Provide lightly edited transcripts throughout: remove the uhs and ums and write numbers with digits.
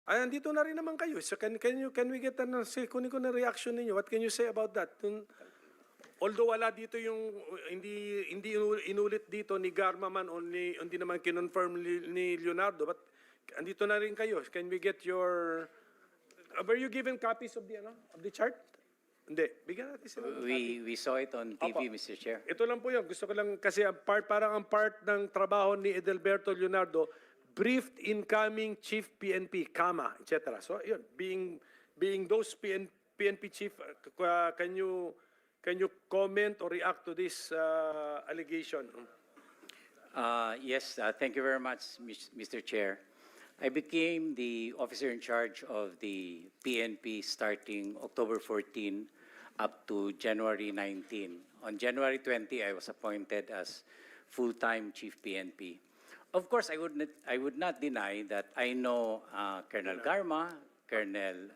Ay, andito na rin naman kayo. So can we get kunin ko na reaction ninyo? What can you say about that? Although wala dito yung hindi inulit dito ni Garma man o hindi naman kinonfirm ni Leonardo, but andito na rin kayo. Can we get your were you given copies of the chart? Hindi. Bigyan natin sila. We saw it on TV, Mr. Chair. Ito lang po yun. Gusto ko lang kasi parang ang part ng trabaho ni Edelberto Leonardo, briefed incoming chief PNP, etc. So yun, being those PNP chief, can you comment or react to this allegation? Yes, thank you very much, Mr. Chair. I became the officer in charge of the PNP starting October 14 up to January 19. On January 20, I was appointed as full-time chief PNP. Of course, I would not deny that I know Colonel Garma, Colonel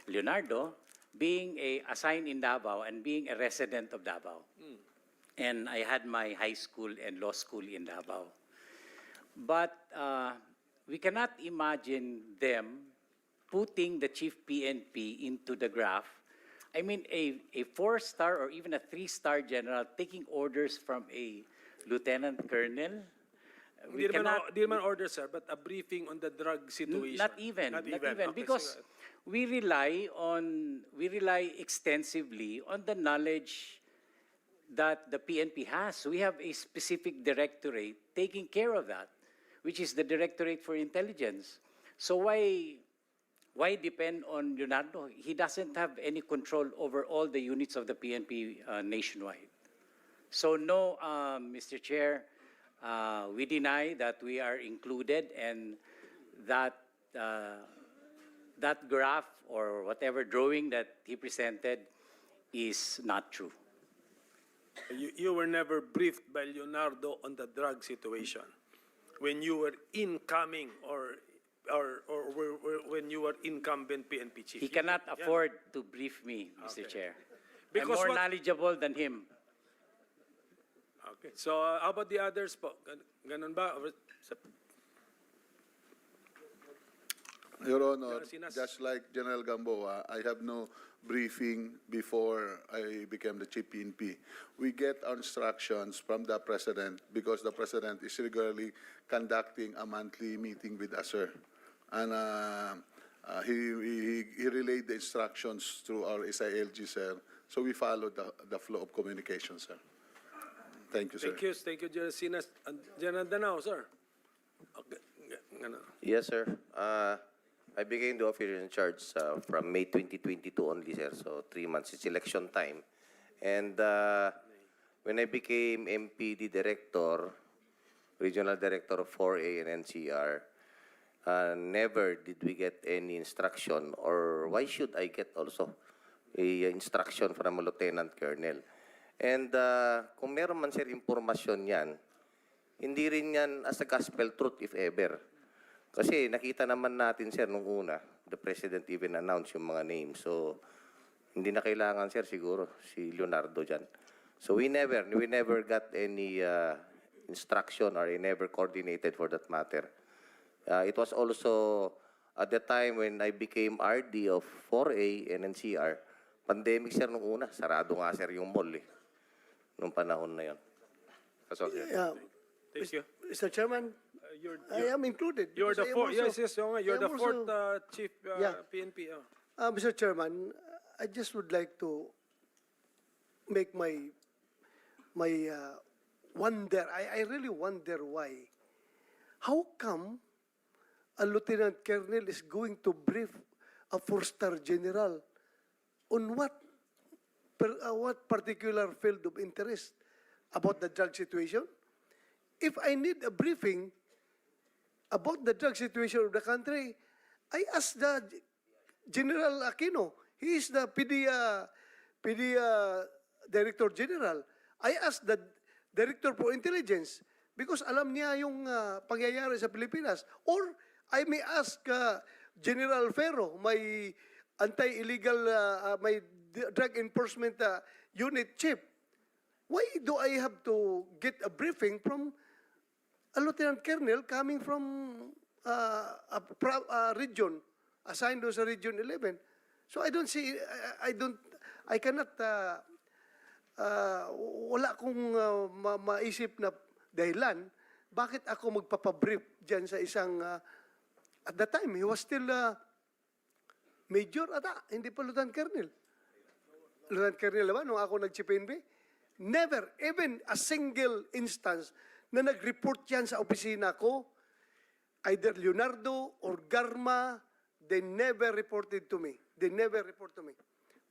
Leonardo, being assigned in Davao and being a resident of Davao. And I had my high school and law school in Davao. But we cannot imagine them putting the chief PNP into the graph. I mean, a 4-star or even a 3-star general taking orders from a lieutenant colonel. Hindi naman order, sir, but a briefing on the drug situation. Not even, Okay, because we rely extensively on the knowledge that the PNP has. We have a specific directorate taking care of that, which is the Directorate for Intelligence. So why depend on Leonardo? He doesn't have any control over all the units of the PNP nationwide. So no, Mr. Chair, we deny that we are included, and that that graph or whatever drawing that he presented is not true. You were never briefed by Leonardo on the drug situation when you were incoming or when you were incumbent PNP chief. He cannot afford to brief me, Mr. Chair. Because I'm more knowledgeable than him. Okay. So how about the others po? Ganun ba? Your Honor, Sinas. just like General Gamboa, I have no briefing before I became the Chief PNP. We get our instructions from the President because the President is regularly conducting a monthly meeting with us, sir. And he relayed the instructions through our SILG, sir. So we follow the flow of communication, sir. Thank you, sir. Thank you, General Sinas. General Danao, sir. Okay. Yes, sir. I became the officer in charge from May 2022 only, sir. So 3 months. It's election time. And when I became MPD director, regional director of 4A and NCR, never did we get any instruction, or why should I get also a instruction from a lieutenant colonel? And kung meron man, sir, impormasyon yan, hindi rin yan as a gospel truth if ever. Kasi nakita naman natin, sir, nung una, the President even announced yung mga names. So, hindi na kailangan, sir, siguro, si Leonardo dyan. So, we never got any instruction, or we never coordinated for that matter. It was also at the time when I became RD of 4A and NCR, pandemic, sir, nung una. Sarado nga, sir, yung mall, nung panahon na yun. Yeah. Thank you. Mr. Chairman, I am included. You're the fourth. Yes, you're the fourth chief Yeah. PNP. Mr. Chairman, I just would like to make my wonder. I really wonder why. How come a lieutenant colonel is going to brief a 4-star general on what particular field of interest about the drug situation? If I need a briefing about the drug situation of the country, I ask the General Aquino. He is the PDEA Director General. I ask the Director for Intelligence because alam niya yung pangyayari sa Pilipinas. Or I may ask General Ferro, my anti-illegal, my drug enforcement unit chief. Why do I have to get a briefing from a lieutenant colonel coming from region, assigned doon sa Region 11. So I don't see, I cannot, wala akong maisip na dahilan bakit ako magpapabrief dyan sa isang, at that time, he was still major ata, hindi pa Lieutenant Colonel. Lieutenant Colonel naman, nung ako nag-CPNP, never, even a single instance na nag-report yan sa opisina ko, either Leonardo or Garma, they never reported to me. They never report to me.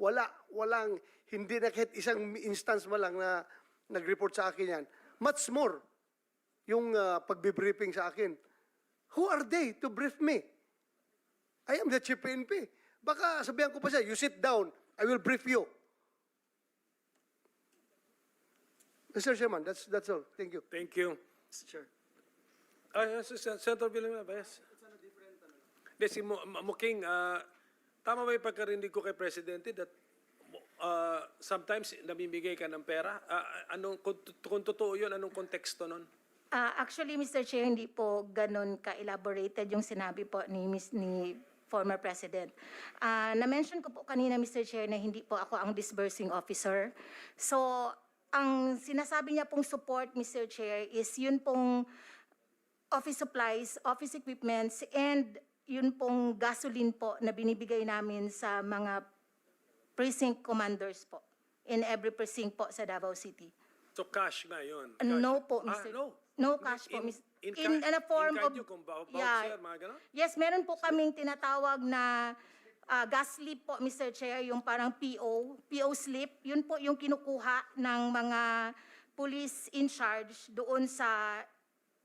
Walang, hindi na kahit isang instance man lang na nag-report sa akin yan. Much more, yung pagbibriefing sa akin. Who are they to brief me? I am the chief PNP. Baka sabihan ko pa siya, you sit down, I will brief you. Mr. Chairman, that's all. Thank you. Thank you. Sure. Senator Villanueva, yes. Hindi, si Muking, tama ba yung pagkarinig ko kay Presidente that sometimes namimigay ka ng pera? Kung totoo yun, anong konteksto nun? Actually, Mr. Chair, hindi po ganun ka-elaborated yung sinabi po ni former President. Na-mention ko po kanina, Mr. Chair, na hindi po ako ang disbursing officer. So, ang sinasabi niya pong support, Mr. Chair, is yun pong office supplies, office equipments, and yun pong gasoline po na binibigay namin sa mga precinct commanders po in every precinct po sa Davao City. So cash na yun? No po, Mr. No? No cash po, Mr. In a form of... kung voucher, mga ganon? Yes, meron po kaming tinatawag na gas slip po, Mr. Chair, yung parang PO slip. Yun po yung kinukuha ng mga police in charge doon sa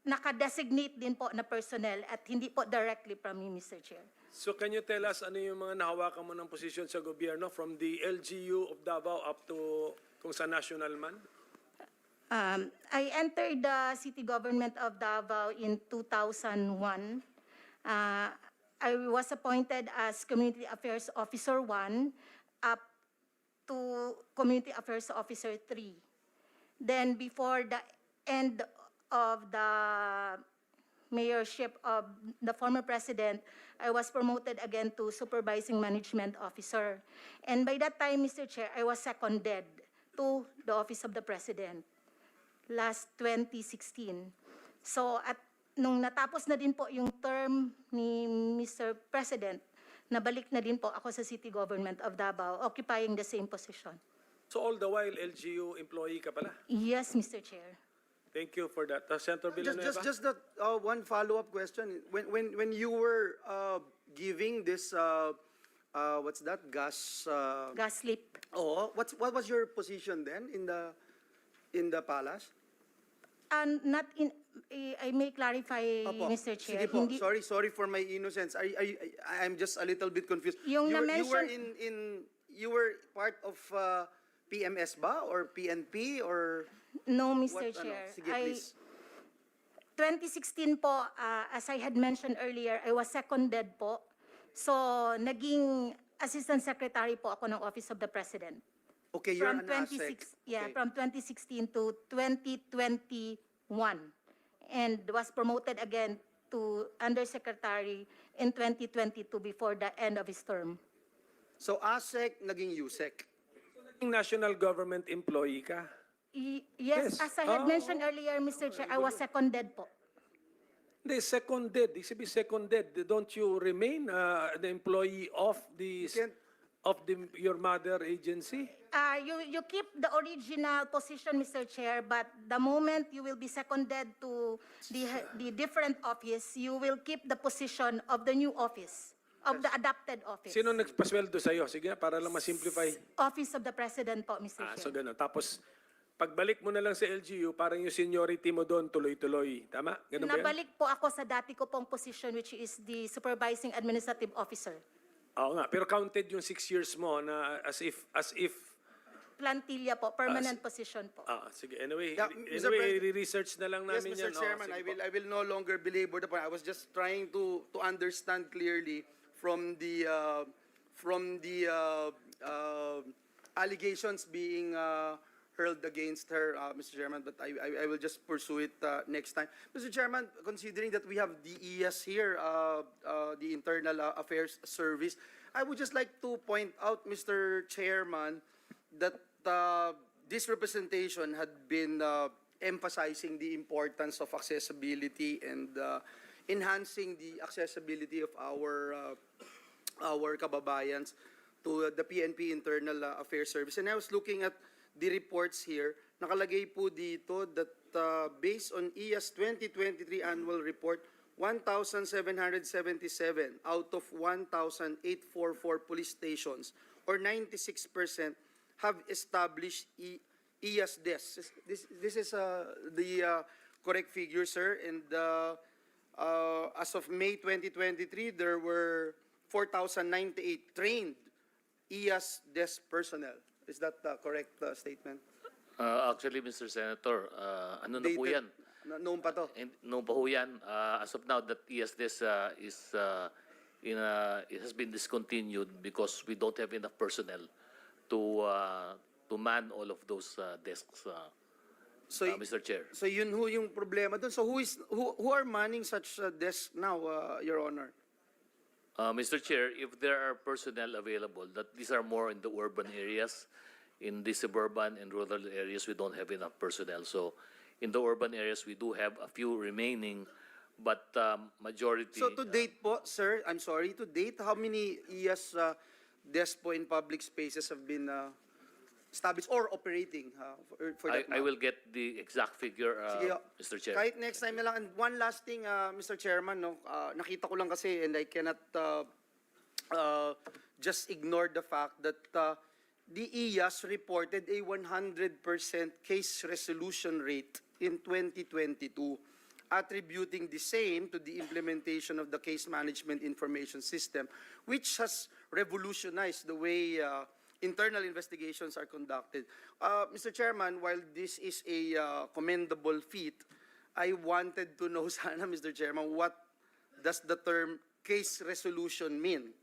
nakadesignate din po na personnel at hindi po directly from me, Mr. Chair. So can you tell us ano yung mga nahawakan mo ng posisyon sa gobyerno from the LGU of Davao up to kung sa national man? I entered the city government of Davao in 2001. I was appointed as Community Affairs Officer 1 up to Community Affairs Officer 3. Then before the end of the mayorship of the former president, I was promoted again to Supervising Management Officer. And by that time, Mr. Chair, I was seconded to the Office of the President last 2016. So at nung natapos na din po yung term ni Mr. President, nabalik na din po ako sa City Government of Davao, occupying the same position. So all the while, LGU employee ka pala? Yes, Mr. Chair. Thank you for that. Senator Villanueva? Just that one follow-up question. When you were giving this what's that gas? Gas slip. What was your position then in the palace? And not in, I may clarify, Opo. Mr. Chair. Sige po. Sorry for my innocence. I'm just a little bit confused. Yung you were na-mention- you were part of PMS ba or PNP or No, Mr. what? Chair. Sige, please. 2016 po, as I had mentioned earlier, I was seconded po. So, naging Assistant Secretary po ako ng Office of the President. Okay, you're an ASEC. Okay. From 2016 to 2021. And was promoted again to Undersecretary in 2022 before the end of his term. So ASEC naging USEC. National government employee ka? Yes. Yes, as I had mentioned earlier, Mr. Chair, I was seconded po. Hindi, seconded. Ibig sabihin seconded. Don't you remain the employee of your mother agency? You keep the original position, Mr. Chair, but the moment you will be seconded to the different office, you will keep the position of the new office, of the adopted office. Sino nagpasweldo sa'yo? Sige, para lang ma-simplify. Office of the President po, Mr. Chair. So gano'n. Tapos, pagbalik mo na lang sa LGU, parang yung seniority mo doon tuloy-tuloy. Tama? Ganun ba yan? Nabalik po ako sa dati ko pong position, which is the Supervising Administrative Officer. Oo nga. Pero counted yung 6 years mo na as if Plantilla po, permanent position po. sige. Anyway, Yeah, Mr. research na lang Yes, namin Mr. yan. Chairman, Sige po. I will no longer belabor the point. I was just trying to understand clearly from the allegations being hurled against her, Mr. Chairman, but I will just pursue it next time. Mr. Chairman, considering that we have the ES here, the Internal Affairs Service, I would just like to point out, Mr. Chairman, that this representation had been emphasizing the importance of accessibility and enhancing the accessibility of our kababayans to the PNP Internal Affairs Service. And I was looking at the reports here. Nakalagay po dito that based on ES 2023 annual report, 1,777 out of 1,844 police stations, or 96%, have established ES desks. This is the correct figure, sir. And as of May 2023, there were 4,098 trained ES desk personnel. Is that the correct statement? Actually, Mr. Senator, ano na po yan? Noon pa to. Noon pa po yan. As of now, that ESDS it has been discontinued because we don't have enough personnel to man all of those desks, Mr. Chair. So yun ho yung problema doon. So who are manning such desks now, Your Honor? Mr. Chair, if there are personnel available, that these are more in the urban areas. In the suburban and rural areas, we don't have enough personnel. So in the urban areas, we do have a few remaining, but majority... So to date po, sir, I'm sorry, to date, how many ES desks po in public spaces have been established or operating for that I matter? will get the exact figure, Sige, Mr. Chair. Kahit next time na lang. And one last thing, Mr. Chairman, no, nakita ko lang kasi and I cannot just ignore the fact that the IAS reported a 100% case resolution rate in 2022, attributing the same to the implementation of the Case Management Information System, which has revolutionized the way internal investigations are conducted. Mr. Chairman, while this is a commendable feat, I wanted to know sana, Mr. Chairman, what does the term case resolution mean?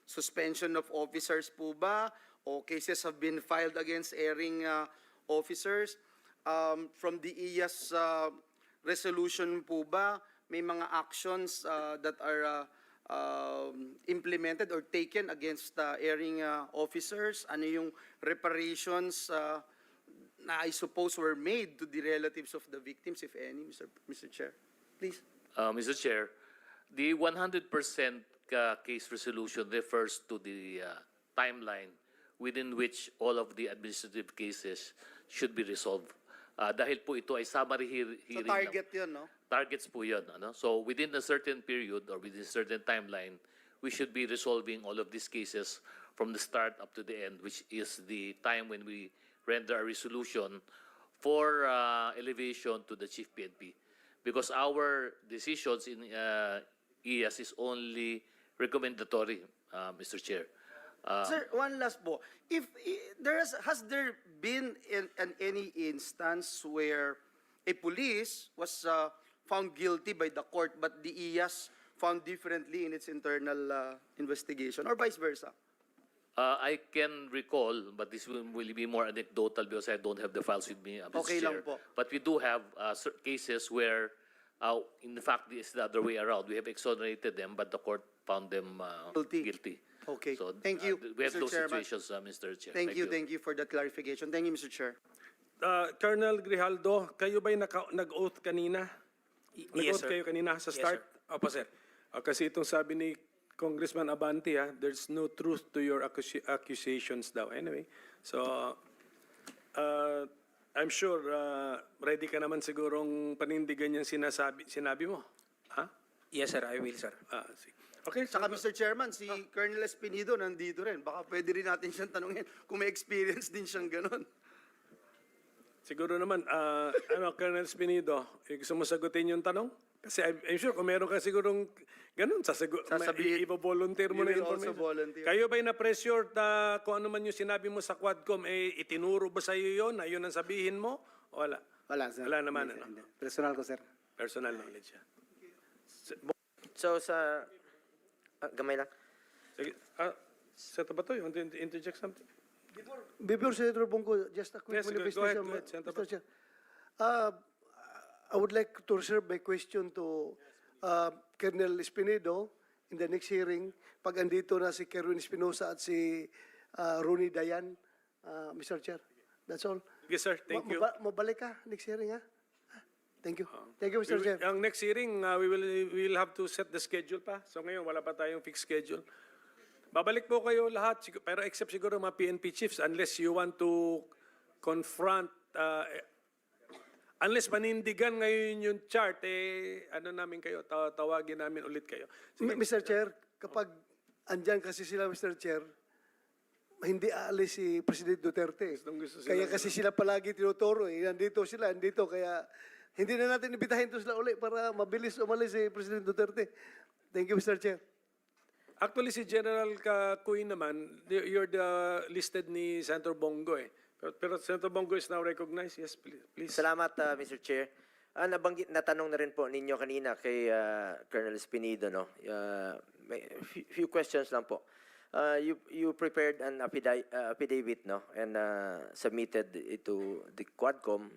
Suspension of officers po ba? O cases have been filed against erring officers? From the IAS resolution po ba, may mga actions that are implemented or taken against erring officers? Ano yung reparations na I suppose were made to the relatives of the victims, if any, Mr. Chair? Please. Mr. Chair, the 100% case resolution refers to the timeline within which all of the administrative cases should be resolved. Dahil po ito ay summary So hearing. target yun, no? Targets po yun. Ano? So within a certain period or within a certain timeline, we should be resolving all of these cases from the start up to the end, which is the time when we render a resolution for elevation to the Chief PNP. Because our decisions in IAS is only recommendatory, Mr. Chair. Sir, one last po. If has there been any instance where a police was found guilty by the court but the IAS found differently in its internal investigation, or vice versa? I can recall, but this will be more anecdotal because I don't have the files with me, Mr. Okay lang Chair. po. But we do have cases where, in fact, it's the other way around. We have exonerated them, but the court found them guilty. Okay. So, Thank you, we have Mr. those Chairman. situations, Mr. Chair. Thank you for that clarification. Thank you, Mr. Chair. Colonel Grijaldo, kayo ba'y nag-oath kanina? Yes, Nag-oath sir. kayo kanina sa Yes, start? sir. Opo, sir. Kasi itong sabi ni Congressman Abante, there's no truth to your accusations daw. Anyway, so I'm sure ready ka naman sigurong panindigan yung sinabi mo. Ha? Yes, sir. I will, sir. Sige. Okay, Saka Mr. Chairman, si Colonel Espinido nandito rin. Baka pwede rin natin siyang tanungin kung may experience din siyang ganun. siguro naman, Colonel Espinido, gusto mo sagutin yung tanong? Kasi I'm sure kung meron ka sigurong ganun, Sasabihin. i-volunteer mo You na will also information. volunteer. Kayo ba'y na-pressure kung ano man yung sinabi mo sa Quadcom, itinuro ba sa iyo yun? Ayun ang sabihin mo? O wala? Wala, sir. Wala naman, Hindi. Personal ko, sir. Personal knowledge yan. So, gamay lang. Sige. Seto ba to? You want to interject something? Before Senator Bongo, just a quick Yes, go manifestation, ahead, Senator Mr. Chair. I would like to reserve my question to Colonel Espinedo in the next hearing. Pag andito na si Kerwin Espinosa at si Ronnie Dayan, Mr. Chair. That's all. Yes, sir. Thank you. Mabalik ka next hearing, ha? Thank you. Thank you, Mr. Chair. Ang next hearing, we will have to set the schedule pa. So ngayon, wala pa tayong fixed schedule. Babalik po kayo lahat, pero except siguro mga PNP chiefs, unless you want to confront, unless panindigan ngayon yung chart, ano namin kayo, tawagin namin ulit kayo. Mr. Chair, kapag andyan kasi sila, Mr. Chair, hindi aalis si President Duterte. Gusto sila- Kaya kasi sila palagi tinuturo. Nandito sila, nandito. Kaya hindi na natin ibitahin to sila uli para mabilis umalis si President Duterte. Thank you, Mr. Chair. Actually, si General Kakuy naman, you're the listed ni Senator Bongo eh. Pero Senator Bongo is now recognized. Yes, please. Salamat, Mr. Chair. Nabanggit na tanong na rin po ninyo kanina kay Colonel Espinedo, no? May few questions lang po. You prepared an affidavit, no? And submitted it to the Quadcom.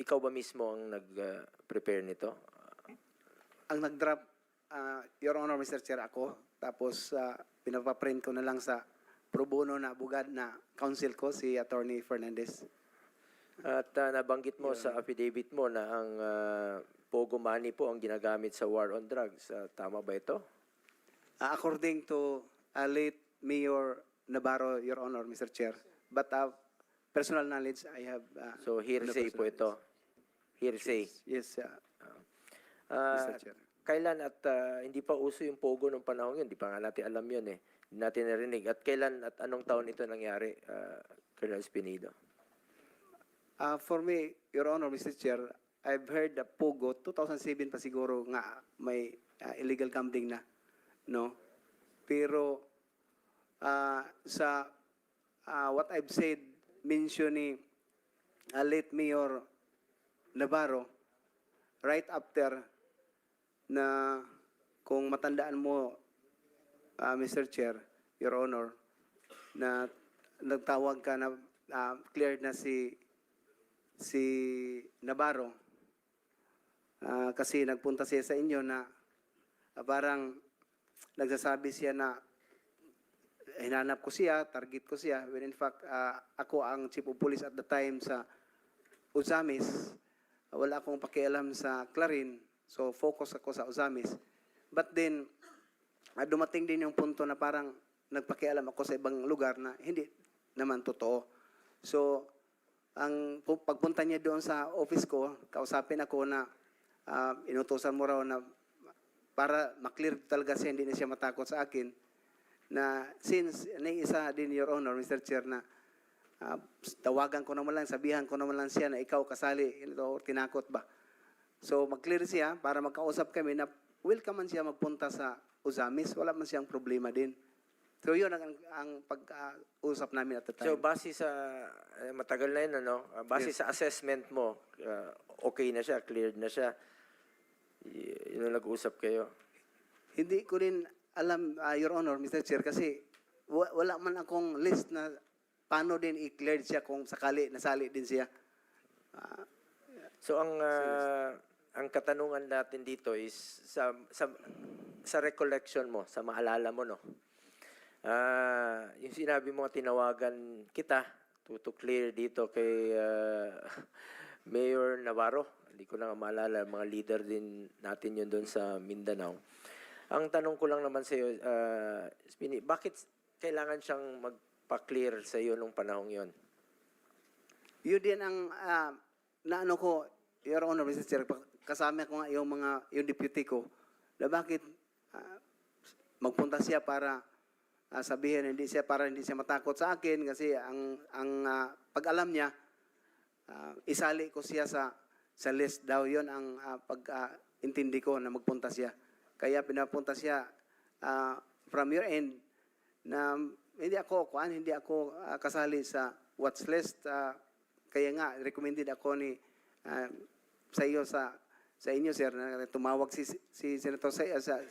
Ikaw ba mismo ang nag-prepare nito? Ang nag-draft, Your Honor, Mr. Chair, ako. Tapos, pinapaprint ko na lang sa pro bono na abogad na counsel ko, si Attorney Fernandez. At nabanggit mo sa affidavit mo na ang Pogo money po ang ginagamit sa war on drugs. Tama ba ito? According to late Mayor Navarro, Your Honor, Mr. Chair. But personal knowledge, I have... So hearsay po ito. Hearsay. Yes, Ah, Mr. Chair. Kailan at hindi pa uso yung Pogo nung panahon yun? Hindi pa nga natin alam yun eh. Hindi natin narinig. At kailan at anong taon ito nangyari, Colonel Espinedo? For me, Your Honor, Mr. Chair, I've heard the Pogo, 2007 pa siguro nga may illegal gambling na. No? Pero sa what I've said, mention ni late Mayor Navarro, right after na kung matandaan mo, Mr. Chair, Your Honor, na nagtawag ka na cleared na si Navarro kasi nagpunta siya sa inyo na parang nagsasabi siya na hinanap ko siya, target ko siya, when in fact ako ang chief of police at the time sa Uzamis. Wala akong pakialam sa Clarin, so focus ako sa Uzamis. But then dumating din yung punto na parang nagpakialam ako sa ibang lugar na hindi naman totoo. So ang pagpunta niya doon sa office ko, kausapin ako na inutusan mo raw na para maklear talaga siya, hindi na siya matakot sa akin, na since isa din, Your Honor, Mr. Chair, na tawagan ko naman lang, sabihan ko naman lang siya na ikaw kasali, or tinakot ba? So mag-clear siya para magkausap kami na welcome man siya magpunta sa Uzamis, wala man siyang problema din. So yun ang pag-usap namin at the time. So base sa matagal na yun, ano? Base Yes. sa assessment mo, okay na siya, cleared na siya. Yun ang nag-usap kayo. Hindi ko rin alam, Your Honor, Mr. Chair, kasi wala man akong list na paano din i-clear siya kung sakali nasali din siya. So ang katanungan natin dito is sa recollection mo, sa maalala mo, no? Yung sinabi mo, tinawagan kita to clear dito kay Mayor Navarro. Hindi ko lang maalala, mga leader din natin yun doon sa Mindanao. Ang tanong ko lang naman sa iyo, Spini, bakit kailangan siyang magpa-clear sa iyo nung panahong yon? Yun din ang naano ko, Your Honor, Mr. Chair, kasama ko nga yung deputy ko, na bakit magpunta siya para sabihin hindi siya matakot sa akin kasi ang pag-alam niya isali ko siya sa list daw. Yon ang pag-intindi ko na magpunta siya. Kaya pinapunta siya from your end na hindi ako kasali sa watch list. Kaya nga recommended ako sa inyo sir na tumawag si Senator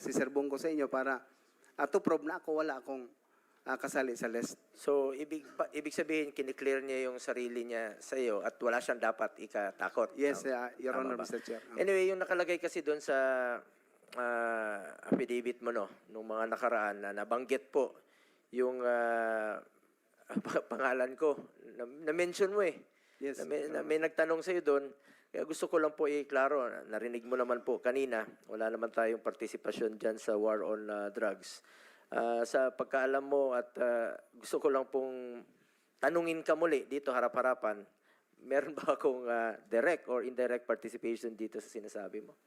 si Sir Bongo sa inyo para to prove na ako wala akong kasali sa list. So, ibig sabihin, kiniklear niya yung sarili niya sa iyo at wala siyang dapat ikatakot. Yes, Your Tama Honor, ba? Mr. Chair. Anyway, yung nakalagay kasi doon sa affidavit mo, no, nung mga nakaraan na nabanggit po yung pangalan ko. Na-mention mo eh. Yes, Na may nagtanong sa iyo doon. Kaya gusto ko lang po i-klaro, narinig mo naman po kanina, wala naman tayong partisipasyon dyan sa war on drugs. Sa pagkaalam mo at gusto ko lang pong tanungin ka muli dito harap-harapan, meron ba akong direct or indirect participation dito sa sinasabi mo?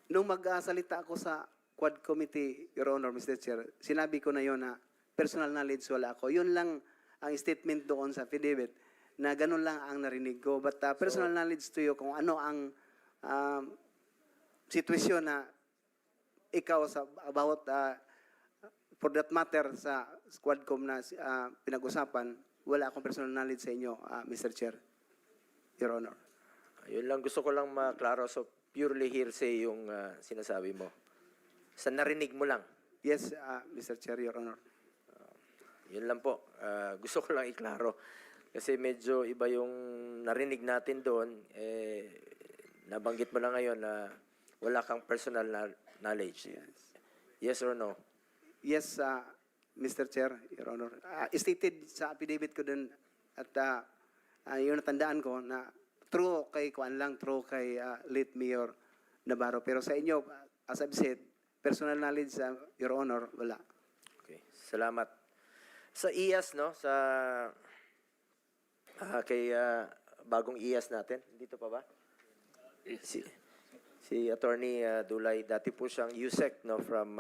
Nung mag-salita ako sa Quad Committee, Your Honor, Mr. Chair, sinabi ko na yon na personal knowledge wala ako. Yun lang ang statement doon sa affidavit na ganun lang ang narinig ko. But personal knowledge to you kung ano ang sitwasyon na ikaw sa about for that matter sa Quadcom na pinag-usapan, wala akong personal knowledge sa inyo, Mr. Chair, Your Honor. Yun lang, gusto ko lang maklaro. So, purely hearsay yung sinasabi mo. Sa narinig mo lang. Yes, Mr. Chair, Your Honor. Yun lang po. Gusto ko lang iklaro. Kasi medyo iba yung narinig natin doon. Nabanggit mo lang ngayon na wala kang personal knowledge. Yes or no? Yes, Mr. Chair, Your Honor. Stated sa affidavit ko dun at yun natandaan ko na true kay Kuan lang, true kay late Mayor Navarro. Pero sa inyo, as I've said, personal knowledge, Your Honor, wala. Okay. Salamat. Sa IAS, no? Sa kay bagong IAS natin. Dito pa ba? Si Attorney Dulay, dati po siyang USEC, no, from